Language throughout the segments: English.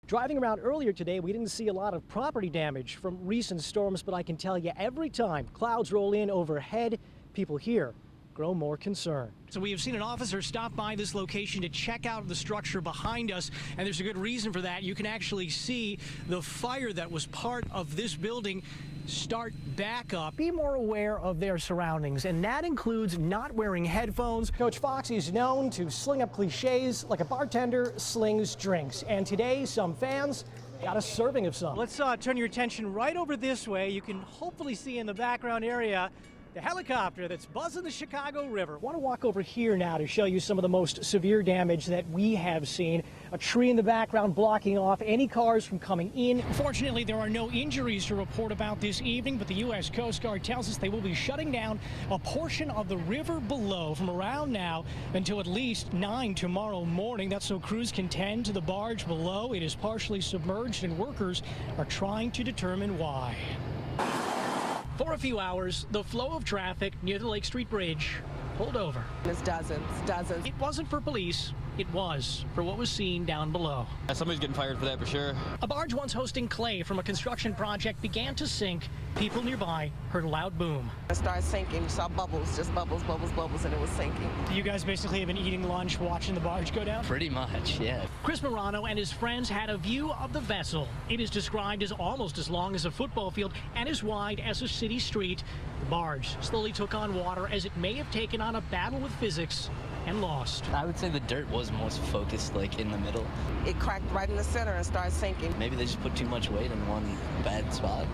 Driving around earlier today, we didn't see a lot of property damage from recent storms, but I can tell you every time clouds roll in overhead, people here grow more concerned. So we have seen an officer stop by this location to check out the structure behind us, and there's a good reason for that. You can actually see the fire that was part of this building start back up. Be more aware of their surroundings, and that includes not wearing headphones. Coach Foxy is known to sling up cliches like a bartender slings drinks, and today some fans got a serving of some. Let's turn your attention right over this way. You can hopefully see in the background area the helicopter that's buzzing the Chicago River. I want to walk over here now to show you some of the most severe damage that we have seen. A tree in the background blocking off any cars from coming in. Fortunately, there are no injuries to report about this evening, but the U.S. Coast Guard tells us they will be shutting down a portion of the river below from around now until at least 9 tomorrow morning. That's so crews can tend to the barge below. It is partially submerged, and workers are trying to determine why. For a few hours, the flow of traffic near the Lake Street Bridge pulled over. There's dozens. It wasn't for police. It was for what was seen down below. Somebody's getting fired for that for sure. A barge once hosting clay from a construction project began to sink. People nearby heard a loud boom. It started sinking. You saw bubbles, just bubbles, and it was sinking. You guys basically have been eating lunch watching the barge go down? Pretty much, yeah. Chris Morano and his friends had a view of the vessel. It is described as almost as long as a football field and as wide as a city street. The barge slowly took on water as it may have taken on a battle with physics and lost. I would say the dirt was most focused like in the middle. It cracked right in the center and started sinking. Maybe they just put too much weight in one bad spot.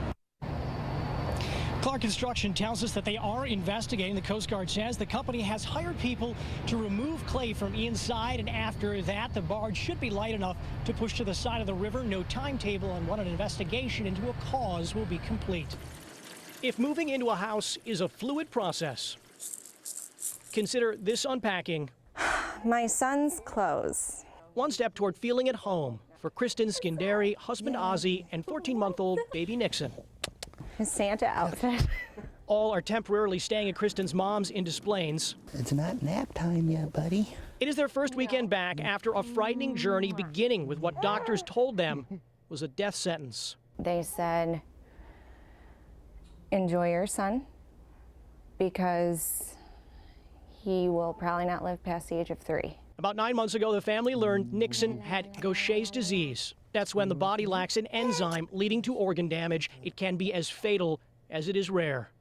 Clark Construction tells us that they are investigating. The Coast Guard says the company has hired people to remove clay from inside, and after that, the barge should be light enough to push to the side of the river. No timetable on when an investigation into a cause will be complete. If moving into a house is a fluid process, consider this unpacking. My son's clothes. One step toward feeling at home for Kristen Skinderi, husband Ozzy, and 14-month-old baby Nixon. His Santa outfit. All are temporarily staying at Kristen's mom's in Des Plaines. It's not nap time yet, buddy. It is their first weekend back after a frightening journey beginning with what doctors told them was a death sentence. They said, enjoy your son because he will probably not live past the age of 3. About 9 months ago, the family learned Nixon had Gaucher's disease. That's when the body lacks an enzyme leading to organ damage. It can be as fatal as it is rare.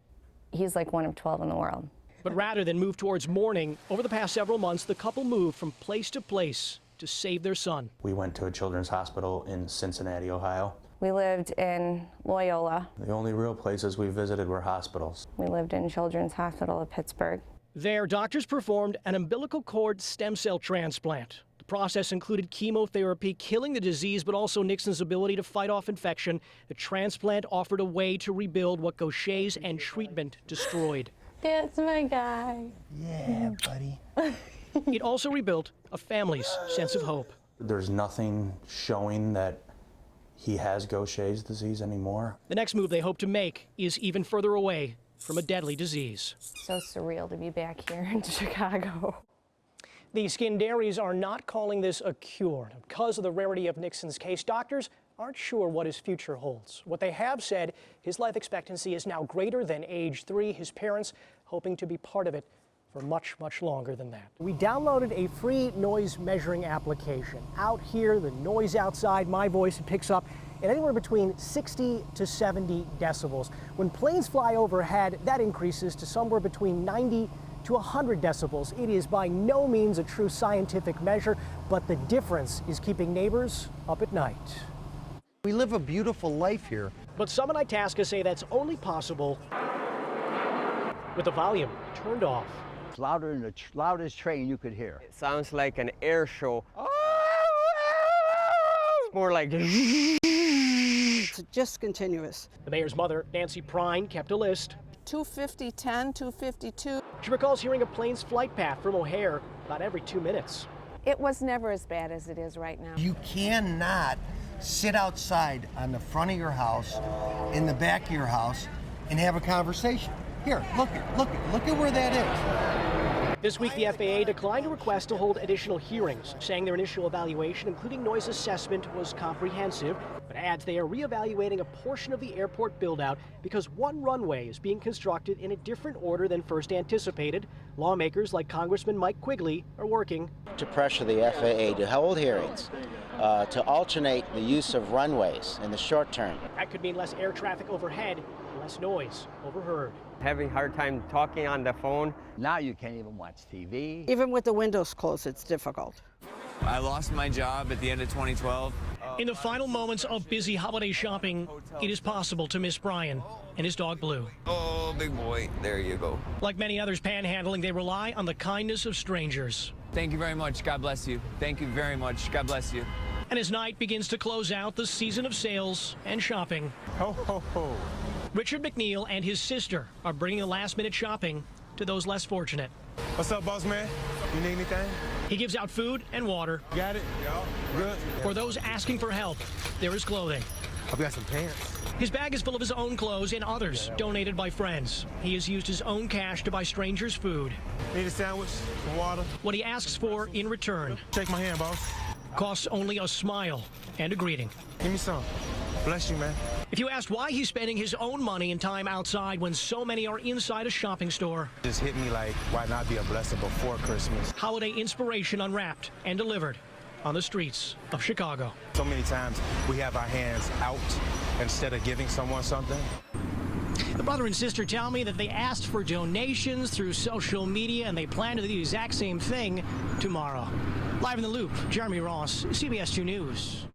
He's like 1 of 12 in the world. But rather than move towards mourning, over the past several months, the couple moved from place to place to save their son. We went to a children's hospital in Cincinnati, Ohio. We lived in Loyola. The only real places we visited were hospitals. We lived in Children's Hospital of Pittsburgh. There, doctors performed an umbilical cord stem cell transplant. The process included chemotherapy, killing the disease, but also Nixon's ability to fight off infection. The transplant offered a way to rebuild what Gaucher's and treatment destroyed. That's my guy. Yeah, buddy. It also rebuilt a family's sense of hope. There's nothing showing that he has Gaucher's disease anymore. The next move they hope to make is even further away from a deadly disease. So surreal to be back here in Chicago. The Skinderis are not calling this a cure. Because of the rarity of Nixon's case, doctors aren't sure what his future holds. What they have said, his life expectancy is now greater than age 3. His parents hoping to be part of it for much, much longer than that. We downloaded a free noise measuring application. Out here, the noise outside, my voice, it picks up at anywhere between 60 to 70 decibels. When planes fly overhead, that increases to somewhere between 90 to 100 decibels. It is by no means a true scientific measure, but the difference is keeping neighbors up at night. We live a beautiful life here. But some in Itasca say that's only possible with the volume turned off. It's louder than the loudest train you could hear. It sounds like an air show. It's more like it's just continuous. The mayor's mother, Nancy Prine, kept a list. 250, 10, 252. She recalls hearing a plane's flight path from O'Hare about every 2 minutes. It was never as bad as it is right now. You cannot sit outside on the front of your house, in the back of your house, and have a conversation. Here, look at where that is. This week, the FAA declined a request to hold additional hearings, saying their initial evaluation, including noise assessment, was comprehensive, but adds they are reevaluating a portion of the airport build-out because one runway is being constructed in a different order than first anticipated. Lawmakers like Congressman Mike Quigley are working to pressure the FAA to hold hearings to alternate the use of runways in the short term. That could mean less air traffic overhead, less noise overheard. Having a hard time talking on the phone. Now you can't even watch TV. Even with the windows closed, it's difficult. I lost my job at the end of 2012. In the final moments of busy holiday shopping, it is possible to miss Brian and his dog Blue. Oh, big boy, there you go. Like many others panhandling, they rely on the kindness of strangers. Thank you very much. God bless you. Thank you very much. God bless you. And as night begins to close out the season of sales and shopping, ho, ho, ho. Richard McNeil and his sister are bringing the last-minute shopping to those less fortunate. What's up, boss man? You need anything? He gives out food and water. Got it? Good. For those asking for help, there is clothing. I've got some pants. His bag is full of his own clothes and others donated by friends. He has used his own cash to buy strangers food. Need a sandwich, some water. What he asks for in return Shake my hand, boss. costs only a smile and a greeting. Give me some. Bless you, man. If you asked why he's spending his own money and time outside when so many are inside a shopping store, Just hit me like, why not be a blessing before Christmas? holiday inspiration unwrapped and delivered on the streets of Chicago. So many times we have our hands out instead of giving someone something. The brother and sister tell me that they asked for donations through social media and they plan to do the exact same thing tomorrow. Live in the Loop, Jeremy Ross, CBS 2 News.